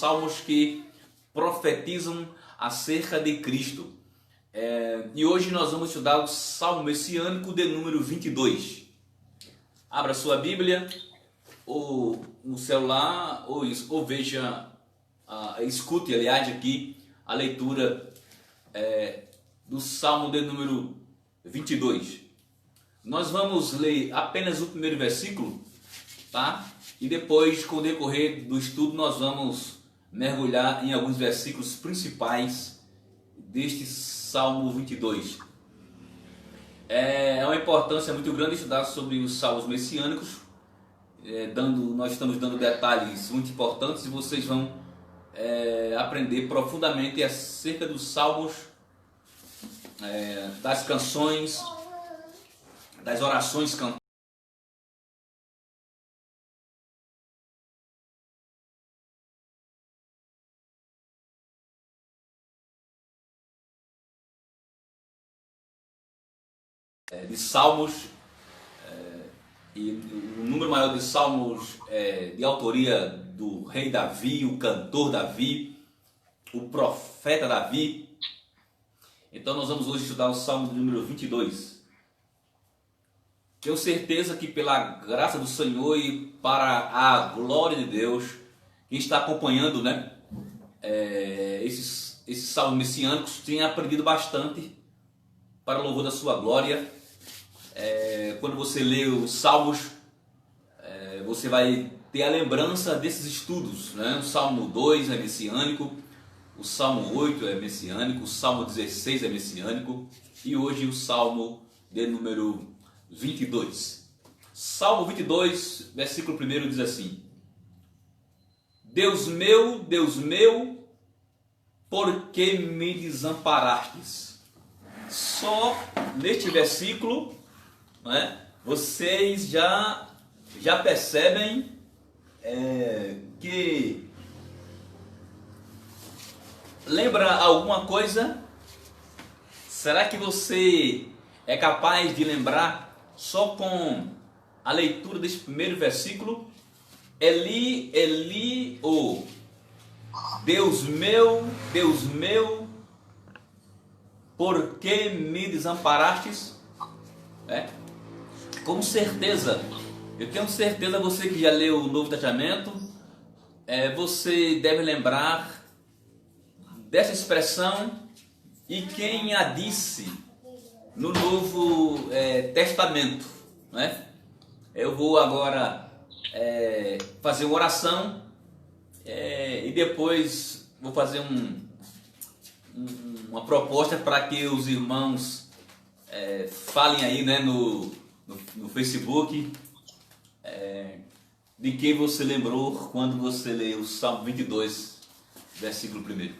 salmos que profetizam acerca de Cristo. E hoje nós vamos estudar o Salmo Messiânico de número 22. Abra sua Bíblia, ou no celular, ou veja, escute, aliás, aqui a leitura do Salmo de número 22. Nós vamos ler apenas o primeiro versículo, tá? E depois, com o decorrer do estudo, nós vamos mergulhar em alguns versículos principais deste Salmo 22. É uma importância muito grande estudar sobre os salmos messiânicos. Nós estamos dando detalhes muito importantes e vocês vão aprender profundamente acerca dos salmos, das canções, das orações cantadas, de salmos, e o número maior de salmos de autoria do rei Davi, o cantor Davi, o profeta Davi. Então nós vamos hoje estudar o Salmo de número 22. Tenho certeza que pela graça do Senhor e para a glória de Deus, quem está acompanhando, esses salmos messiânicos tem aprendido bastante para o louvor da sua glória. Quando você lê os salmos, você vai ter a lembrança desses estudos, né? O Salmo 2 é messiânico, o Salmo 8 é messiânico, o Salmo 16 é messiânico e hoje o Salmo de número 22. Salmo 22, versículo 1 diz assim: Deus meu, por que me desamparastes? Só neste versículo, vocês já percebem que lembra alguma coisa? Será que você é capaz de lembrar só com a leitura desse primeiro versículo? Eli, Eli, Deus meu, por que me desamparastes? Com certeza, eu tenho certeza, você que já leu o Novo Testamento, você deve lembrar dessa expressão, e quem a disse no Novo Testamento, Eu vou agora fazer uma oração e depois vou fazer uma proposta para que os irmãos falem aí, no Facebook, de quem você lembrou quando você leu o Salmo 22, versículo 1.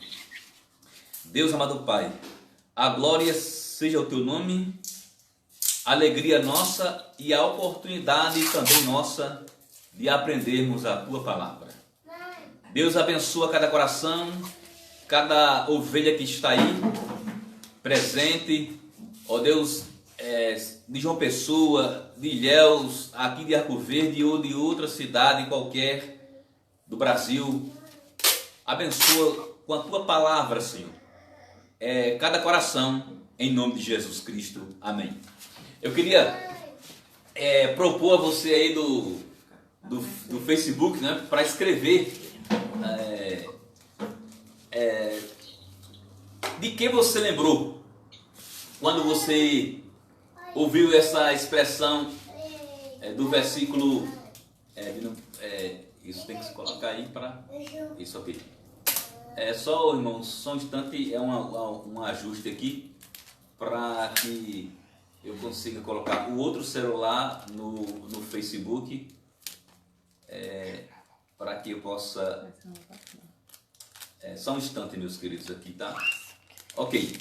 Deus amado Pai, a glória seja o teu nome, a alegria nossa e a oportunidade também nossa de aprendermos a tua palavra. Deus abençoa cada coração, cada ovelha que está aí presente, ó Deus, de João Pessoa, de Ilhéus, aqui de Arco Verde ou de outra cidade qualquer do Brasil. Abençoa com a tua palavra, Senhor, cada coração, em nome de Jesus Cristo. Amém. Eu queria propor a você aí do Facebook, para escrever de que você lembrou quando você ouviu essa expressão do versículo. Isso tem que se colocar aí para isso aqui. Só, irmãos, só um instante, um ajuste aqui para que eu consiga colocar o outro celular no Facebook, para que eu possa. Só um instante, meus queridos, aqui, tá? Ok.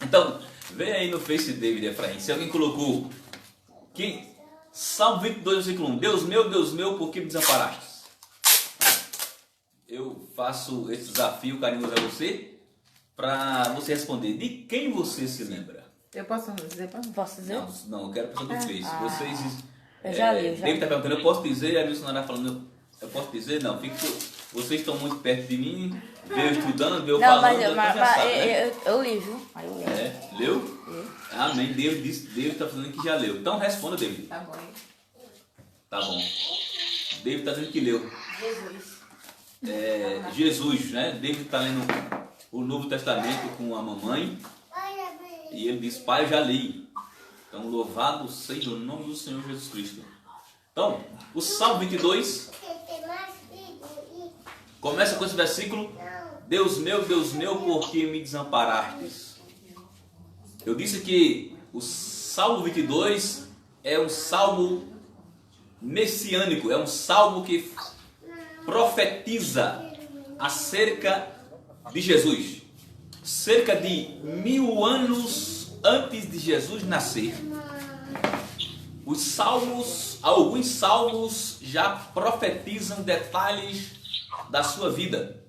Então, vem aí no Face David Efraim. Se alguém colocou Salmo 22, versículo 1. Deus meu, por que me desamparaste? Eu faço esse desafio carinhoso a você, para você responder. De quem você se lembra? Eu posso dizer? Posso dizer? Não, eu quero a pessoa do Face. Vocês... Eu já li. David está perguntando, eu posso dizer? A missionária falando, eu posso dizer? Não, fique vocês estão muito perto de mim, veio estudando, veio Não, falando, mas, então mas, já sabe, né? eu li, viu? Aí eu li. É, leu? Amém. Deus está falando que já leu. Então responda, David. Tá bom. Tá bom. David está dizendo que leu. Jesus. Jesus, né? David está lendo o Novo Testamento com a mamãe. E ele diz, pai, eu já li. Então, louvado seja o nome do Senhor Jesus Cristo. Então, o Salmo 22 começa com esse versículo. Deus meu, por que me desamparastes? Eu disse que o Salmo 22 é um salmo messiânico, é um salmo que profetiza acerca de Jesus. Cerca de 1000 anos antes de Jesus nascer, os salmos, alguns salmos já profetizam detalhes da sua vida.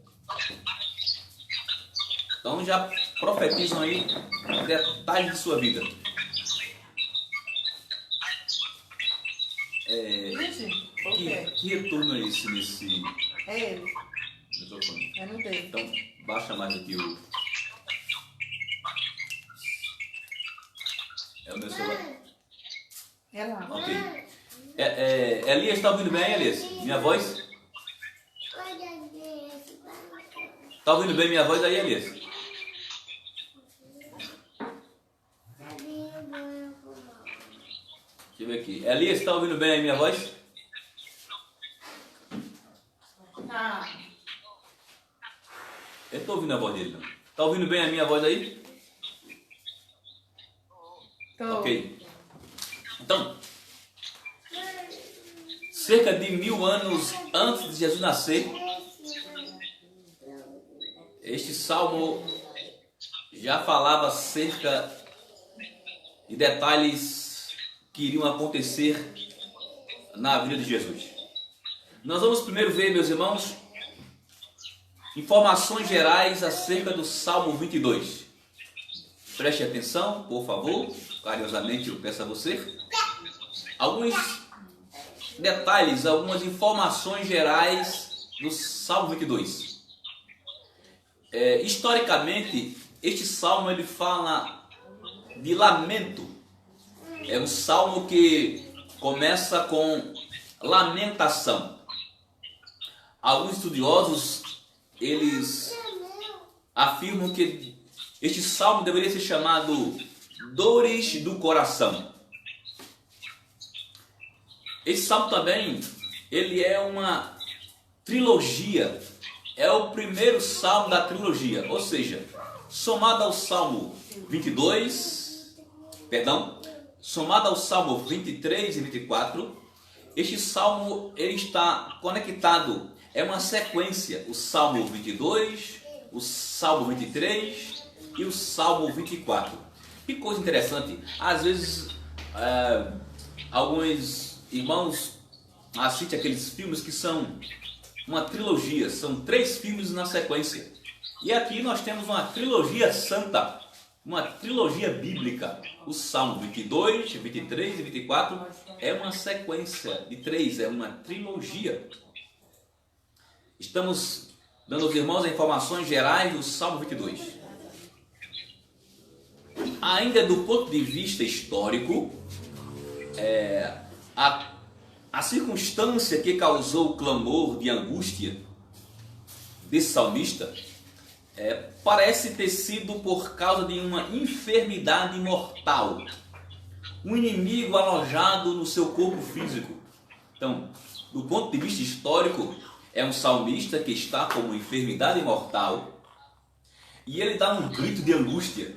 Então já profetizam aí detalhes de sua vida. Que retorno é esse nesse É ele. microfone? É no dele. Então baixa mais aqui o... É o meu celular. É lá. Ok. Elias, está ouvindo bem, Elias? Minha voz? Está ouvindo bem minha voz aí, Elias? Deixa eu ver aqui. Elias, está ouvindo bem aí minha voz? Eu estou ouvindo a voz dele, não. Está ouvindo bem a minha voz aí? Tô. Ok. Então, cerca de 1000 anos antes de Jesus nascer, este salmo já falava acerca de detalhes que iriam acontecer na vida de Jesus. Nós vamos primeiro ver, meus irmãos, informações gerais acerca do Salmo 22. Preste atenção, por favor, carinhosamente eu peço a você. Alguns detalhes, algumas informações gerais do Salmo 22. Historicamente, este salmo ele fala de lamento. É um salmo que começa com lamentação. Alguns estudiosos, eles afirmam que este salmo deveria ser chamado Dores do Coração. Esse salmo também, ele é uma trilogia. É o primeiro salmo da trilogia, ou seja, somado ao Salmo 22, somado ao Salmo 23 e 24, este salmo ele está conectado, é uma sequência, o Salmo 22, o Salmo 23 e o Salmo 24. Que coisa interessante, às vezes alguns irmãos assistem aqueles filmes que são uma trilogia, são 3 filmes na sequência. E aqui nós temos uma trilogia santa, uma trilogia bíblica. O Salmo 22, 23 e 24 é uma sequência de 3, é uma trilogia. Estamos dando aos irmãos as informações gerais do Salmo 22. Ainda do ponto de vista histórico, a circunstância que causou o clamor de angústia desse salmista parece ter sido por causa de uma enfermidade mortal, um inimigo alojado no seu corpo físico. Então, do ponto de vista histórico, é um salmista que está com uma enfermidade mortal e ele dá um grito de angústia.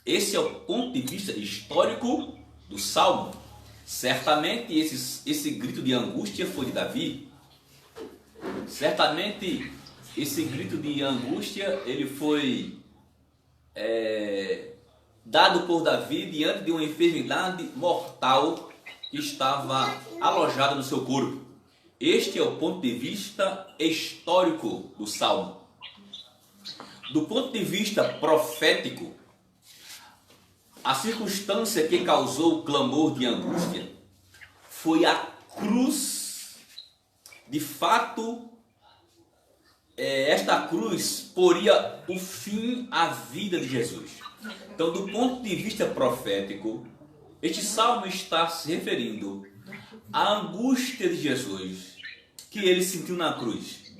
Esse é o ponto de vista histórico do salmo. Certamente esse grito de angústia foi de Davi. Certamente esse grito de angústia ele foi dado por Davi diante de uma enfermidade mortal que estava alojada no seu corpo. Este é o ponto de vista histórico do salmo. Do ponto de vista profético, a circunstância que causou o clamor de angústia foi a cruz. De fato, esta cruz poria o fim à vida de Jesus. Então, do ponto de vista profético, este salmo está se referindo à angústia de Jesus que ele sentiu na cruz.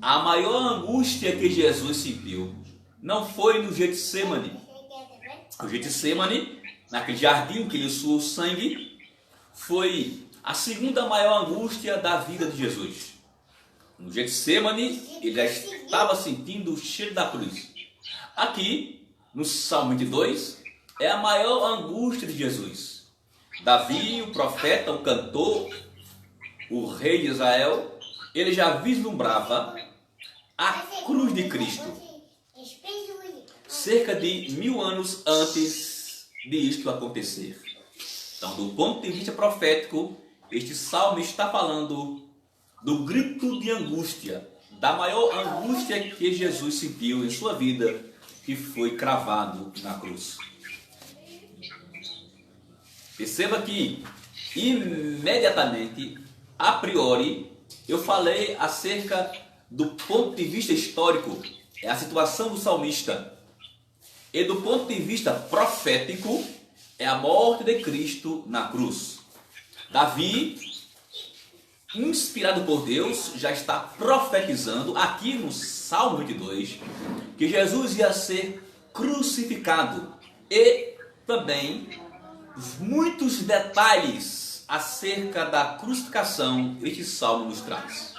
A maior angústia que Jesus sentiu não foi no Getsemane. O Getsemane, naquele jardim que ele suou sangue, foi a segunda maior angústia da vida de Jesus. No Getsemane, ele já estava sentindo o cheiro da cruz. Aqui, no Salmo 22, é a maior angústia de Jesus. Davi, o profeta, o cantor, o rei de Israel, ele já vislumbrava a cruz de Cristo cerca de 1000 anos antes de isto acontecer. Então, do ponto de vista profético, este salmo está falando do grito de angústia, da maior angústia que Jesus sentiu em sua vida, que foi cravado na cruz. Perceba que, imediatamente, a priori, eu falei acerca do ponto de vista histórico, é a situação do salmista. E do ponto de vista profético, é a morte de Cristo na cruz. Davi, inspirado por Deus, já está profetizando aqui no Salmo 22 que Jesus ia ser crucificado. E também muitos detalhes acerca da crucificação este salmo nos traz.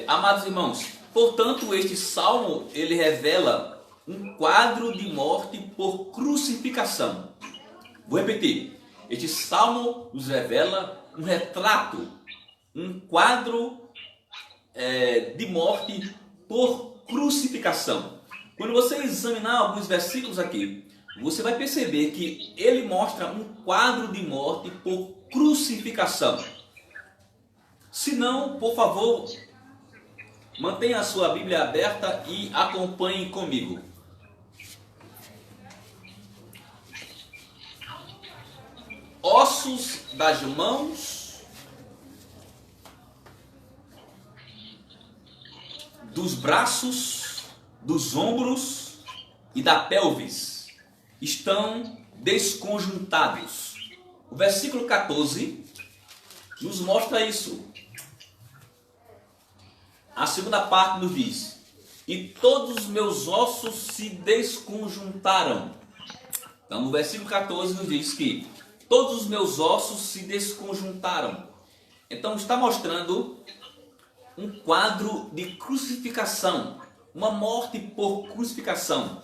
Amados irmãos, portanto, este salmo ele revela um quadro de morte por crucificação. Vou repetir. Este salmo nos revela um retrato, um quadro de morte por crucificação. Quando você examinar alguns versículos aqui, você vai perceber que ele mostra um quadro de morte por crucificação. Se não, por favor, mantenha a sua Bíblia aberta e acompanhe comigo. Ossos das mãos, dos braços, dos ombros e da pelvis estão desconjuntados. O versículo 14 nos mostra isso. A segunda parte nos diz: e todos os meus ossos se desconjuntaram. Então, no versículo 14 nos diz que todos os meus ossos se desconjuntaram. Então, está mostrando um quadro de crucificação, uma morte por crucificação.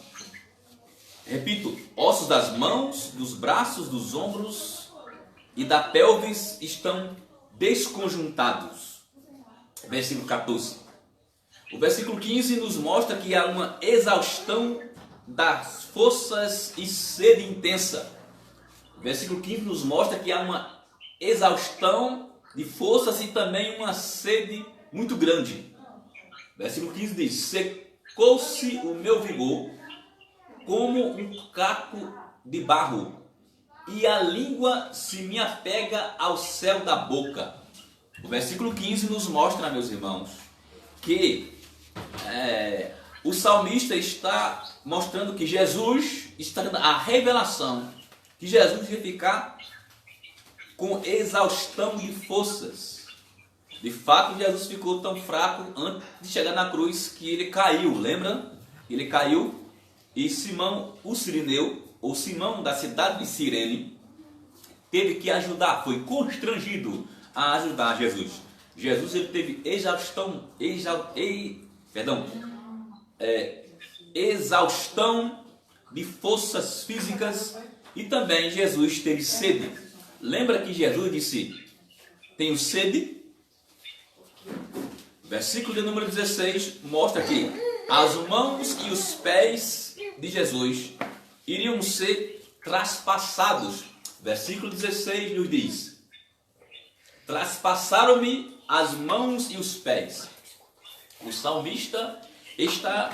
Repito, ossos das mãos, dos braços, dos ombros e da pelvis estão desconjuntados. Versículo 14. O versículo 15 nos mostra que há uma exaustão das forças e sede intensa. O versículo 15 nos mostra que há uma exaustão de forças e também uma sede muito grande. O versículo 15 diz: secou-se o meu vigor como um caco de barro, e a língua se me apega ao céu da boca. O versículo 15 nos mostra, meus irmãos, que o salmista está mostrando que Jesus está dando a revelação que Jesus ia ficar com exaustão de forças. De fato, Jesus ficou tão fraco antes de chegar na cruz que ele caiu, lembra? Ele caiu e Simão, o Cirineu, ou Simão da cidade de Cirene, teve que ajudar, foi constrangido a ajudar Jesus. Jesus ele teve exaustão de forças físicas e também Jesus teve sede. Lembra que Jesus disse: tenho sede? Versículo de número 16 mostra que as mãos e os pés de Jesus iriam ser traspassados. Versículo 16 nos diz: traspassaram-me as mãos e os pés. O salmista está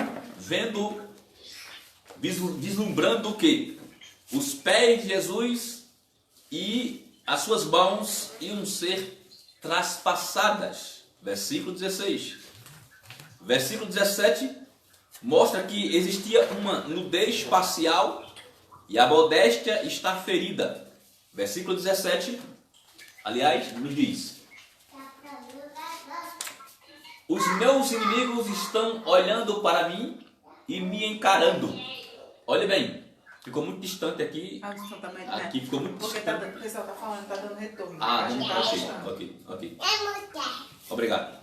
vislumbrando o que? Os pés de Jesus e as suas mãos iam ser traspassadas. Versículo 16. Versículo 17 mostra que existia uma nudez parcial e a modéstia está ferida. Versículo 17, aliás, nos diz: os meus inimigos estão olhando para mim e me encarando. Olha bem, ficou muito distante aqui. Aqui ficou muito porque distante. o pessoal está falando, está dando retorno. Ah, Acho que tá ajustando. ok. Obrigado.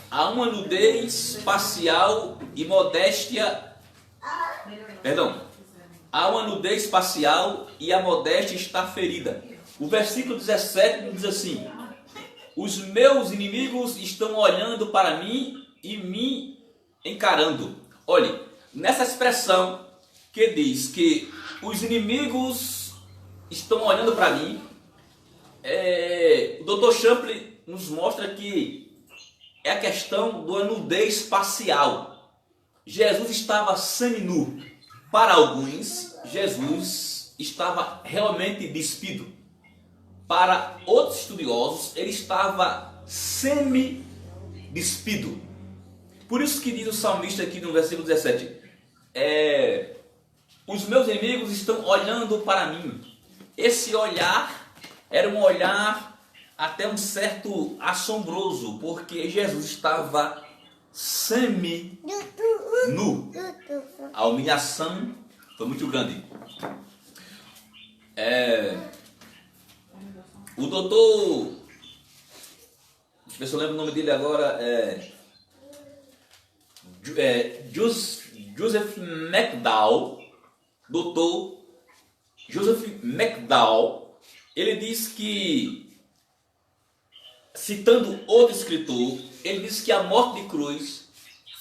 Há uma nudez parcial e modéstia. Perdão. Há uma nudez parcial e a modéstia está ferida. O versículo 17 diz assim: os meus inimigos estão olhando para mim e me encarando. Olhe, nessa expressão que diz que os inimigos estão olhando para mim, o Dr. Champlin nos mostra que é a questão da nudez parcial. Jesus estava semi-nu. Para alguns, Jesus estava realmente despido. Para outros estudiosos, ele estava semi-despido. Por isso que diz o salmista aqui no versículo 17: os meus inimigos estão olhando para mim. Esse olhar era um olhar até um certo assombroso, porque Jesus estava semi-nu. A humilhação foi muito grande. O doutor, deixa eu ver se eu lembro o nome dele agora, Joseph McDowell, doutor Joseph McDowell, ele diz que, citando outro escritor, ele diz que a morte de cruz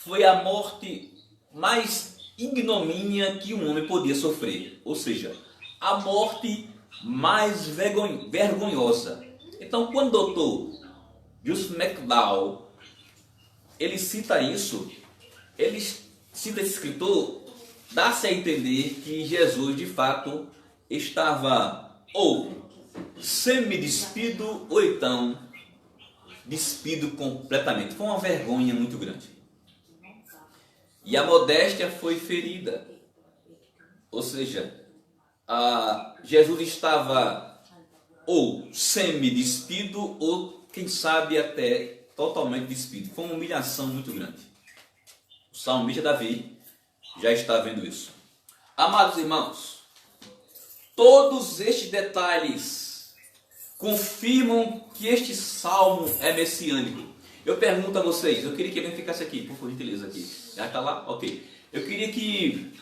foi a morte mais ignomínia que um homem podia sofrer, ou seja, a morte mais vergonhosa. Então, quando o doutor Joseph McDowell ele cita isso, ele cita esse escritor, dá-se a entender que Jesus de fato estava ou semi-despido ou então despido completamente. Foi uma vergonha muito grande. E a modéstia foi ferida. Ou seja, Jesus estava ou semi-despido ou, quem sabe, até totalmente despido. Foi uma humilhação muito grande. O salmista Davi já está vendo isso. Amados irmãos, todos estes detalhes confirmam que este salmo é messiânico. Eu pergunto a vocês, eu queria que alguém ficasse aqui, por gentileza aqui. Já está lá? Ok. Eu queria que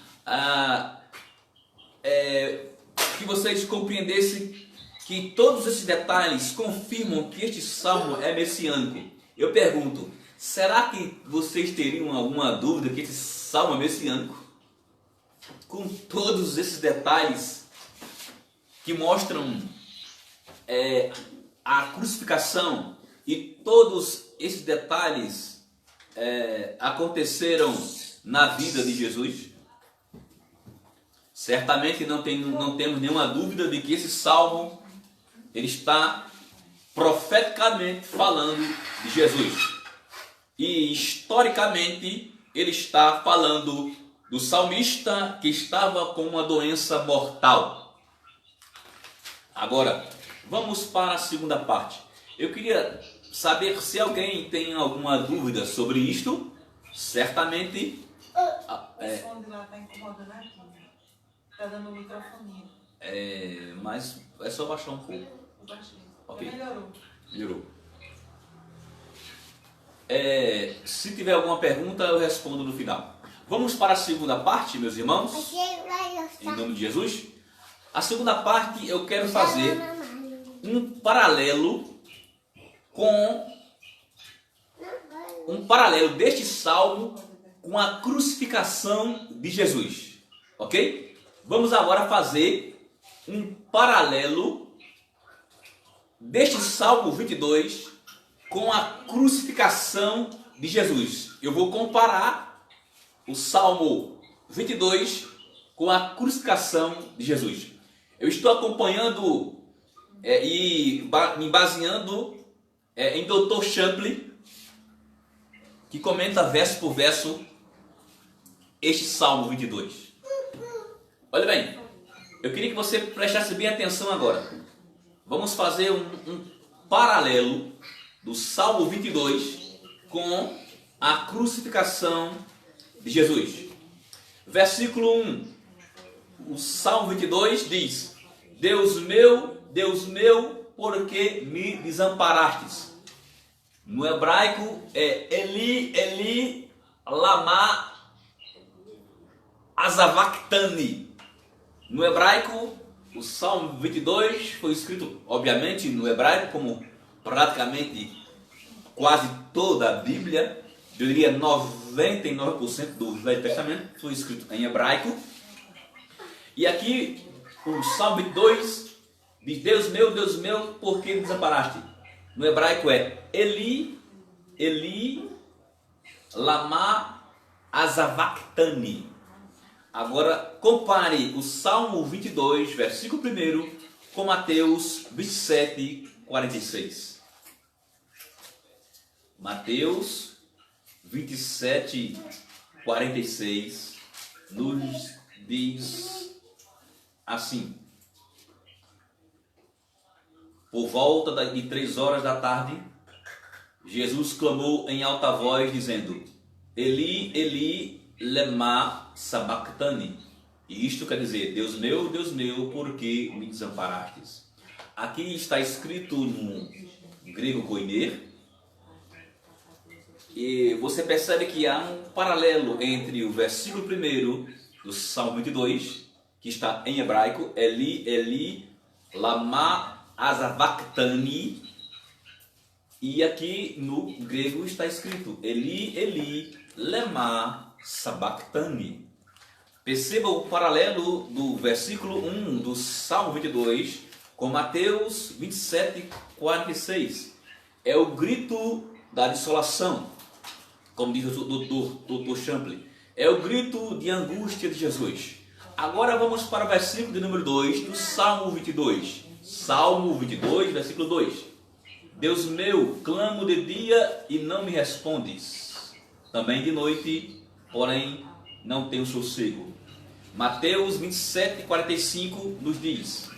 vocês compreendessem que todos esses detalhes confirmam que este salmo é messiânico. Eu pergunto, será que vocês teriam alguma dúvida que esse salmo é messiânico? Com todos esses detalhes que mostram a crucificação e todos esses detalhes aconteceram na vida de Jesus? Certamente não temos nenhuma dúvida de que esse salmo ele está profeticamente falando de Jesus. E historicamente ele está falando do salmista que estava com uma doença mortal. Agora, vamos para a segunda parte. Eu queria saber se alguém tem alguma dúvida sobre isto. Certamente... O som de lá está incomodando aqui. Está dando microfonia. Mas é só baixar um pouco. Eu baixei. Ok. Melhorou. Se tiver alguma pergunta, eu respondo no final. Vamos para a segunda parte, meus irmãos. Em nome de Jesus. A segunda parte eu quero fazer um paralelo deste salmo com a crucificação de Jesus. Ok? Vamos agora fazer um paralelo deste salmo 22 com a crucificação de Jesus. Eu vou comparar o salmo 22 com a crucificação de Jesus. Eu estou acompanhando Me baseando em Dr. Champlin, que comenta verso por verso este Salmo 22. Olha bem, eu queria que você prestasse bem atenção agora. Vamos fazer um paralelo do Salmo 22 com a crucificação de Jesus. Versículo 1, o Salmo 22 diz: Deus meu, por que me desamparastes? No hebraico é Eli, Eli, lama azavactani. No hebraico, o Salmo 22 foi escrito, obviamente, no hebraico, como praticamente quase toda a Bíblia. Eu diria 99% do Velho Testamento foi escrito em hebraico. E aqui, o Salmo 22 diz: Deus meu, por que me desamparaste? No hebraico é Eli, Eli, lama azavactani. Agora, compare o Salmo 22, versículo 1, com Mateus 27, 46. Mateus 27, 46 nos diz assim: Por volta de 3 horas da tarde, Jesus clamou em alta voz, dizendo: Eli, Eli, lema sabachthani. E isto quer dizer: Deus meu, por que me desamparastes? Aqui está escrito no grego koiner. E você percebe que há um paralelo entre o versículo 1 do Salmo 22, que está em hebraico, Eli, Eli, lama azavactani, e aqui no grego está escrito Eli, Eli, lema sabachthani. Perceba o paralelo do versículo 1 do Salmo 22 com Mateus 27, 46. É o grito da desolação, como diz o Dr. Champlin. É o grito de angústia de Jesus. Agora vamos para o versículo de número 2 do Salmo 22. Salmo 22, versículo 2. Deus meu, clamo de dia e não me respondes. Também de noite, porém não tenho sossego. Mateus 27, 45 nos diz: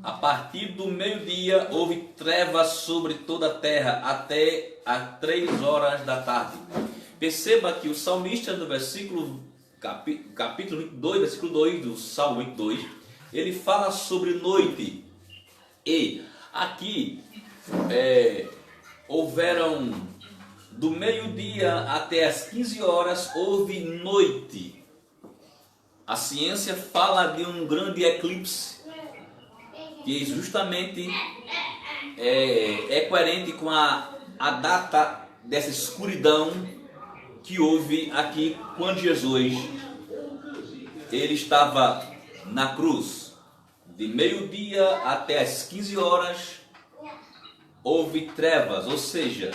A partir do meio-dia houve trevas sobre toda a terra até às 3 horas da tarde. Perceba que o salmista no capítulo 22, versículo 2 do Salmo 22, ele fala sobre noite. E aqui houveram do meio-dia até as 15 horas houve noite. A ciência fala de um grande eclipse, que justamente é coerente com a data dessa escuridão que houve aqui quando Jesus ele estava na cruz. De meio-dia até as 15 horas houve trevas, ou seja,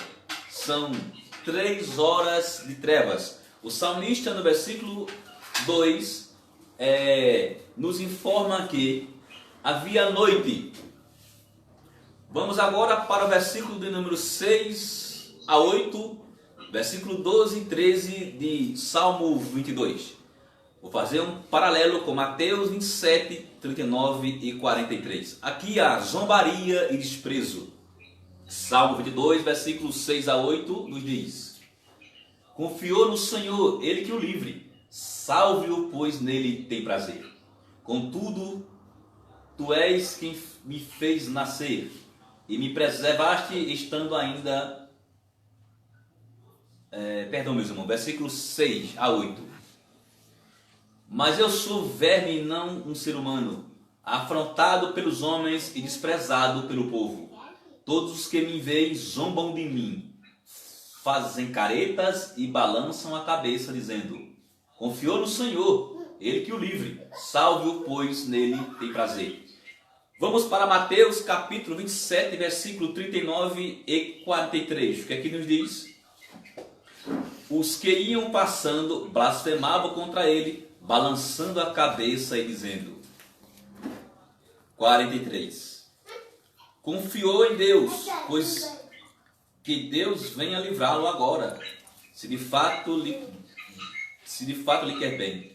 são 3 horas de trevas. O salmista no versículo 2 nos informa que havia noite. Vamos agora para o versículo de número 6 a 8, versículo 12 e 13 de Salmo 22. Vou fazer um paralelo com Mateus 27, 39 e 43. Aqui há zombaria e desprezo. Salmo 22, versículos 6 a 8 nos diz: Confiou no Senhor, Ele que o livre. Salve-o, pois nele tem prazer. Contudo, Tu és quem me fez nascer e me preservaste estando ainda... perdão, meus irmãos, versículos 6 a 8. Mas eu sou verme e não um ser humano, afrontado pelos homens e desprezado pelo povo. Todos os que me veem zombam de mim, fazem caretas e balançam a cabeça, dizendo: Confiou no Senhor, Ele que o livre. Salve-o, pois nele tem prazer. Vamos para Mateus capítulo 27, versículo 39 e 43. O que aqui nos diz? Os que iam passando blasfemavam contra ele, balançando a cabeça e dizendo: 43. Confiou em Deus, pois que Deus venha livrá-lo agora, se de fato lhe quer bem.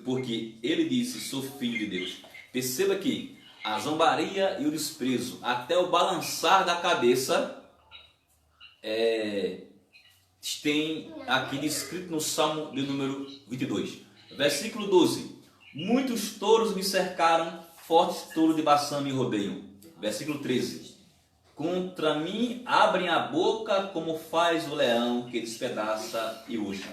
Porque ele disse, sou filho de Deus. Perceba que a zombaria e o desprezo, até o balançar da cabeça, tem aqui descrito no Salmo de número 22. Versículo 12. Muitos touros me cercaram, fortes touros de Baçã me rodeiam. Versículo 13. Contra mim abrem a boca como faz o leão que despedaça e urge.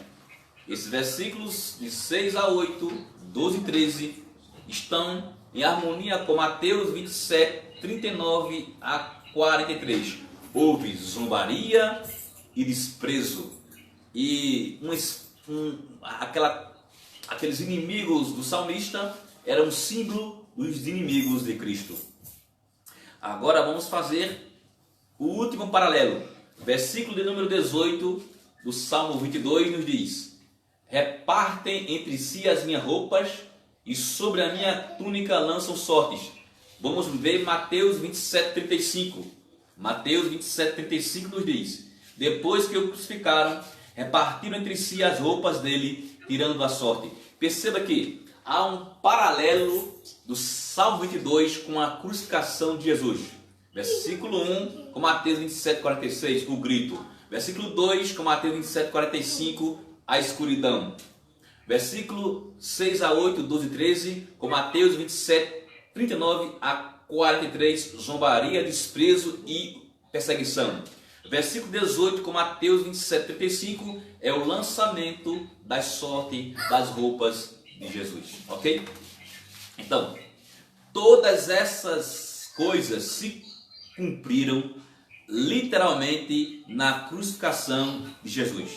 Esses versículos de 6 a 8, 12 e 13 estão em harmonia com Mateus 27, 39 a 43. Houve zombaria e desprezo. E aqueles inimigos do salmista eram um símbolo dos inimigos de Cristo. Agora vamos fazer o último paralelo. Versículo de número 18 do Salmo 22 nos diz: repartem entre si as minhas roupas e sobre a minha túnica lançam sortes. Vamos ver Mateus 27, 35. Mateus 27, 35 nos diz: depois que o crucificaram, repartiram entre si as roupas dele, tirando a sorte. Perceba que há um paralelo do Salmo 22 com a crucificação de Jesus. Versículo 1 com Mateus 27, 46, o grito. Versículo 2 com Mateus 27, 45, a escuridão. Versículo 6 a 8, 12 e 13, com Mateus 27, 39 a 43, zombaria, desprezo e perseguição. Versículo 18, com Mateus 27, 35, é o lançamento das sortes das roupas de Jesus. Ok? Então, todas essas coisas se cumpriram literalmente na crucificação de Jesus.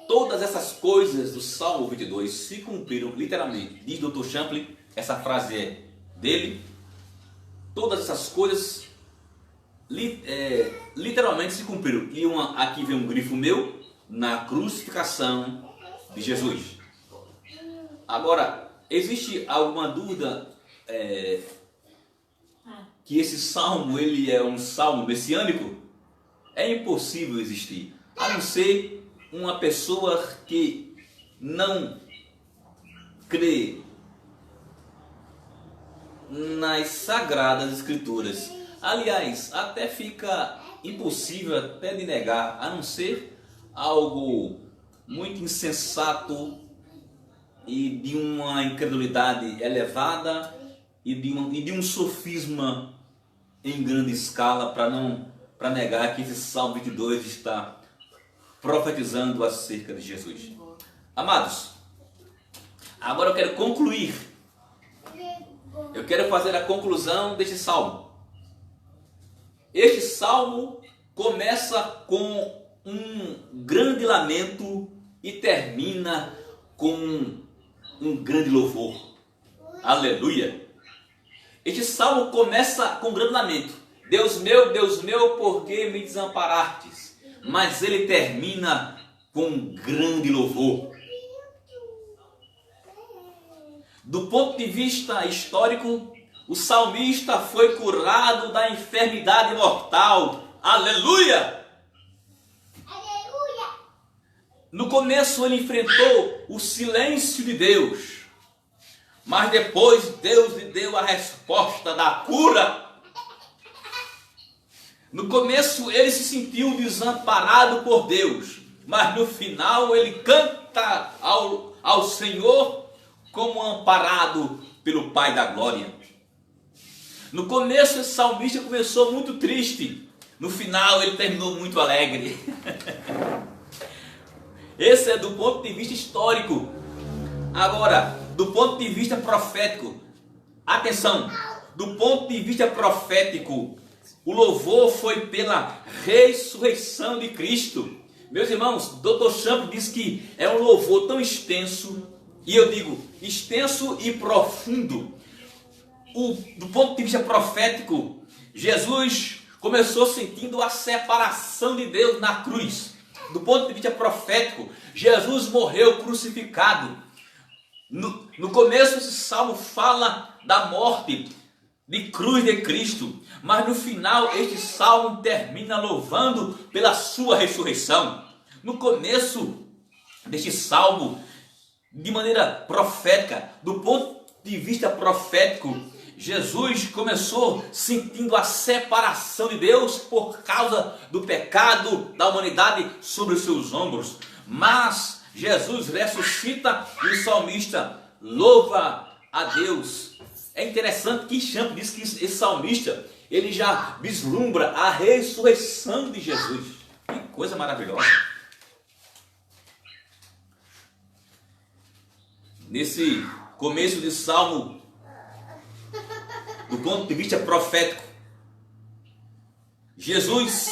Todas essas coisas do Salmo 22 se cumpriram literalmente. Diz Dr. Champlin, essa frase é dele. Todas essas coisas literalmente se cumpriram. E aqui vem um grifo meu, na crucificação de Jesus. Agora, existe alguma dúvida que esse salmo ele é um salmo messiânico? É impossível existir, a não ser uma pessoa que não crê nas sagradas escrituras. Aliás, até fica impossível até de negar, a não ser algo muito insensato e de uma incredulidade elevada e de um sofisma em grande escala para negar que esse Salmo 22 está profetizando acerca de Jesus. Amados, agora eu quero concluir. Eu quero fazer a conclusão deste salmo. Este salmo começa com um grande lamento e termina com um grande louvor. Aleluia! Este salmo começa com um grande lamento. Deus meu, por que me desamparastes? Mas ele termina com um grande louvor. Do ponto de vista histórico, o salmista foi curado da enfermidade mortal. Aleluia! Aleluia! No começo ele enfrentou o silêncio de Deus, mas depois Deus lhe deu a resposta da cura. No começo ele se sentiu desamparado por Deus, mas no final ele canta ao Senhor como amparado pelo Pai da Glória. No começo esse salmista começou muito triste, no final ele terminou muito alegre. Esse é do ponto de vista histórico. Agora, do ponto de vista profético, atenção, do ponto de vista profético, o louvor foi pela ressurreição de Cristo. Meus irmãos, Dr. Champlin diz que é um louvor tão extenso, e eu digo extenso e profundo. Do ponto de vista profético, Jesus começou sentindo a separação de Deus na cruz. Do ponto de vista profético, Jesus morreu crucificado. No começo esse salmo fala da morte de cruz de Cristo, mas no final este salmo termina louvando pela sua ressurreição. No começo deste salmo, de maneira profética, do ponto de vista profético, Jesus começou sentindo a separação de Deus por causa do pecado da humanidade sobre os seus ombros. Mas Jesus ressuscita e o salmista louva a Deus. É interessante que Champ diz que esse salmista, ele já vislumbra a ressurreição de Jesus. Que coisa maravilhosa. Nesse começo de salmo, do ponto de vista profético, Jesus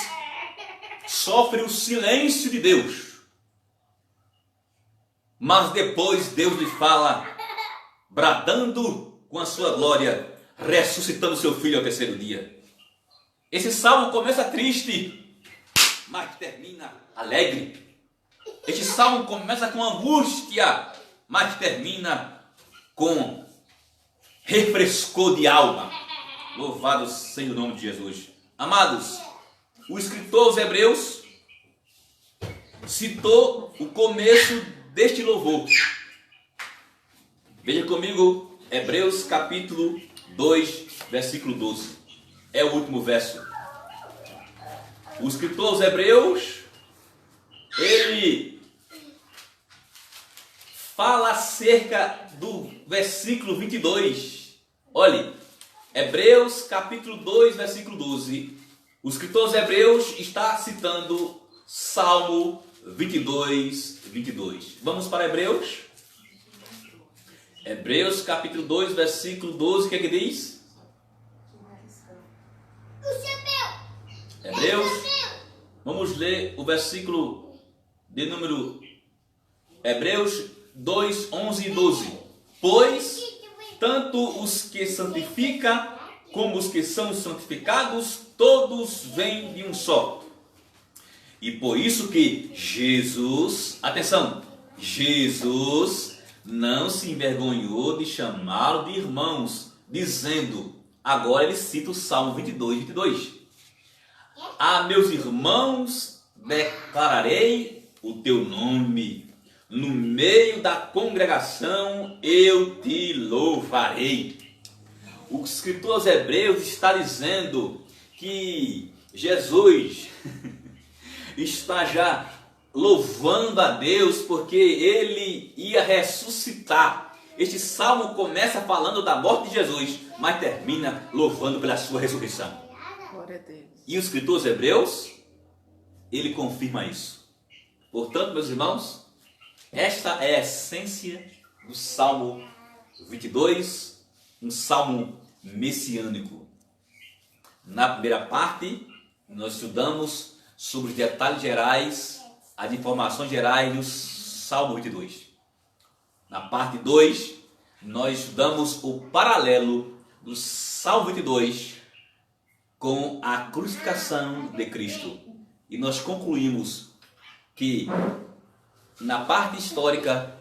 sofre o silêncio de Deus. Mas depois Deus lhe fala, bradando com a sua glória, ressuscitando seu filho ao terceiro dia. Esse salmo começa triste, mas termina alegre. Este salmo começa com angústia, mas termina com refrescor de alma. Louvado seja o nome de Jesus. Amados, o escritor aos Hebreus citou o começo deste louvor. Veja comigo, Hebreus capítulo 2, versículo 12. É o último verso. O escritor aos Hebreus, ele fala acerca do versículo 22. Olhe, Hebreus capítulo 2, versículo 12. O escritor aos Hebreus está citando Salmo 22, 22. Vamos para Hebreus? Hebreus capítulo 2, versículo 12, o que é que diz? Hebreus, vamos ler o versículo de número Hebreus 2, 11 e 12. Pois tanto os que santificam como os que são santificados, todos vêm de um só. E por isso que Jesus, atenção, Jesus não se envergonhou de chamá-lo de irmãos, dizendo, agora ele cita o Salmo 22, 22. A meus irmãos declararei o teu nome, no meio da congregação eu te louvarei. O escritor aos Hebreus está dizendo que Jesus está já louvando a Deus porque ele ia ressuscitar. Este salmo começa falando da morte de Jesus, mas termina louvando pela sua ressurreição. Glória a Deus. E o escritor aos Hebreus, ele confirma isso. Portanto, meus irmãos, esta é a essência do Salmo 22, um salmo messiânico. Na primeira parte, nós estudamos sobre os detalhes gerais, as informações gerais do Salmo 22. Na parte 2, nós estudamos o paralelo do Salmo 22 com a crucificação de Cristo. E nós concluímos que na parte histórica,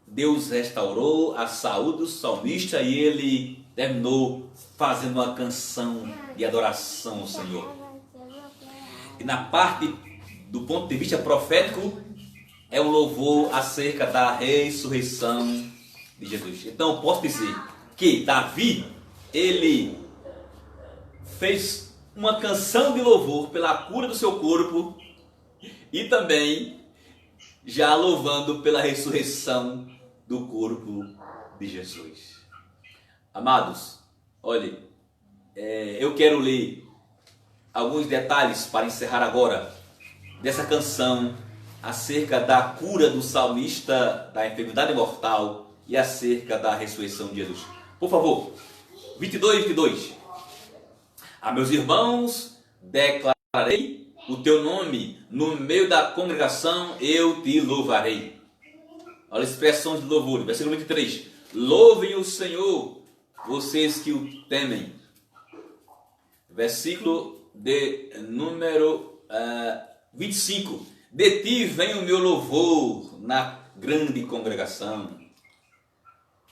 Deus restaurou a saúde do salmista e ele terminou fazendo uma canção de adoração ao Senhor. E na parte do ponto de vista profético, é um louvor acerca da ressurreição de Jesus. Então eu posso dizer que Davi, ele fez uma canção de louvor pela cura do seu corpo e também já louvando pela ressurreição do corpo de Jesus. Amados, olhe, eu quero ler alguns detalhes para encerrar agora dessa canção acerca da cura do salmista da enfermidade mortal e acerca da ressurreição de Jesus. Por favor, 22, 22. A meus irmãos declararei o teu nome, no meio da congregação eu te louvarei. Olha as expressões de louvor. Versículo 23. Louvem o Senhor, vocês que o temem. Versículo de número 25. De ti vem o meu louvor na grande congregação.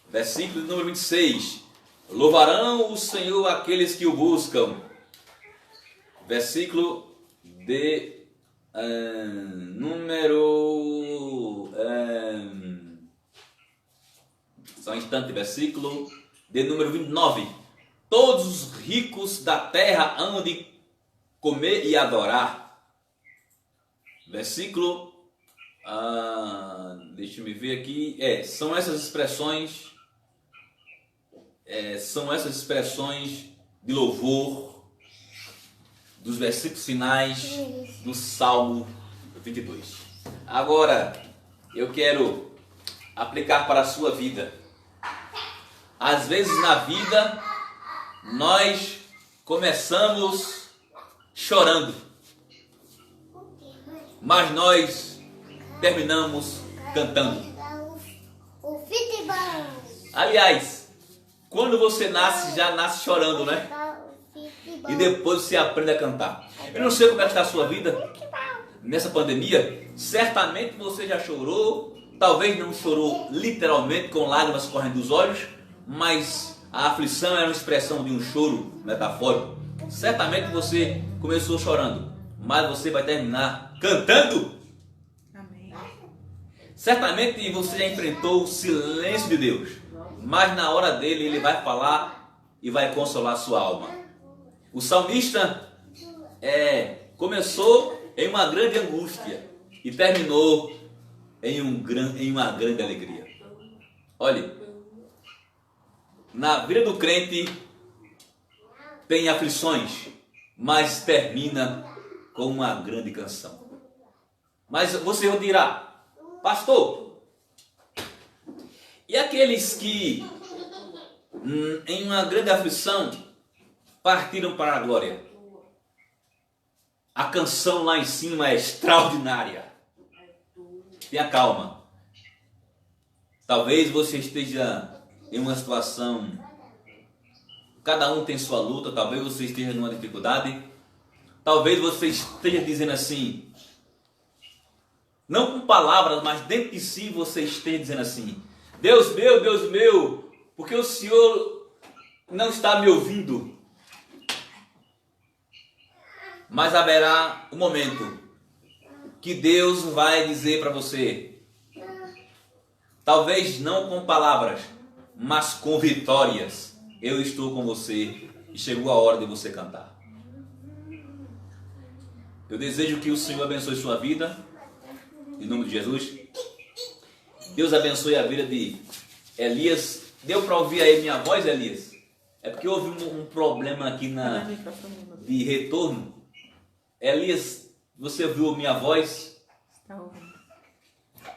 Versículo de número 26. Louvarão o Senhor aqueles que o buscam. Versículo de número... só um instante, versículo de número 29. Todos os ricos da terra hão de comer e adorar. Versículo... deixa eu me ver aqui. São essas expressões... são essas expressões de louvor dos versículos finais do Salmo 22. Agora, eu quero aplicar para a sua vida. Às vezes na vida, nós começamos chorando, mas nós terminamos cantando. Aliás, quando você nasce, já nasce chorando, né? E depois você aprende a cantar. Eu não sei como é que está a sua vida nessa pandemia. Certamente você já chorou. Talvez não chorou literalmente com lágrimas correndo dos olhos, mas a aflição é uma expressão de um choro metafórico. Certamente você começou chorando, mas você vai terminar cantando. Amém. Certamente você já enfrentou o silêncio de Deus, mas na hora dele ele vai falar e vai consolar sua alma. O salmista começou em uma grande angústia e terminou em uma grande alegria. Olhe, na vida do crente tem aflições, mas termina com uma grande canção. Mas você dirá, pastor, e aqueles que em uma grande aflição partiram para a glória? A canção lá em cima é extraordinária. Tenha calma. Talvez você esteja em uma situação, cada um tem sua luta, talvez você esteja numa dificuldade, talvez você esteja dizendo assim, não com palavras, mas dentro de si você esteja dizendo assim, Deus meu, porque o Senhor não está me ouvindo? Mas haverá um momento que Deus vai dizer para você, talvez não com palavras, mas com vitórias, eu estou com você e chegou a hora de você cantar. Eu desejo que o Senhor abençoe sua vida, em nome de Jesus. Deus abençoe a vida de Elias. Deu para ouvir aí minha voz, Elias? É porque houve um problema aqui de retorno. Elias, você ouviu minha voz? Está ouvindo.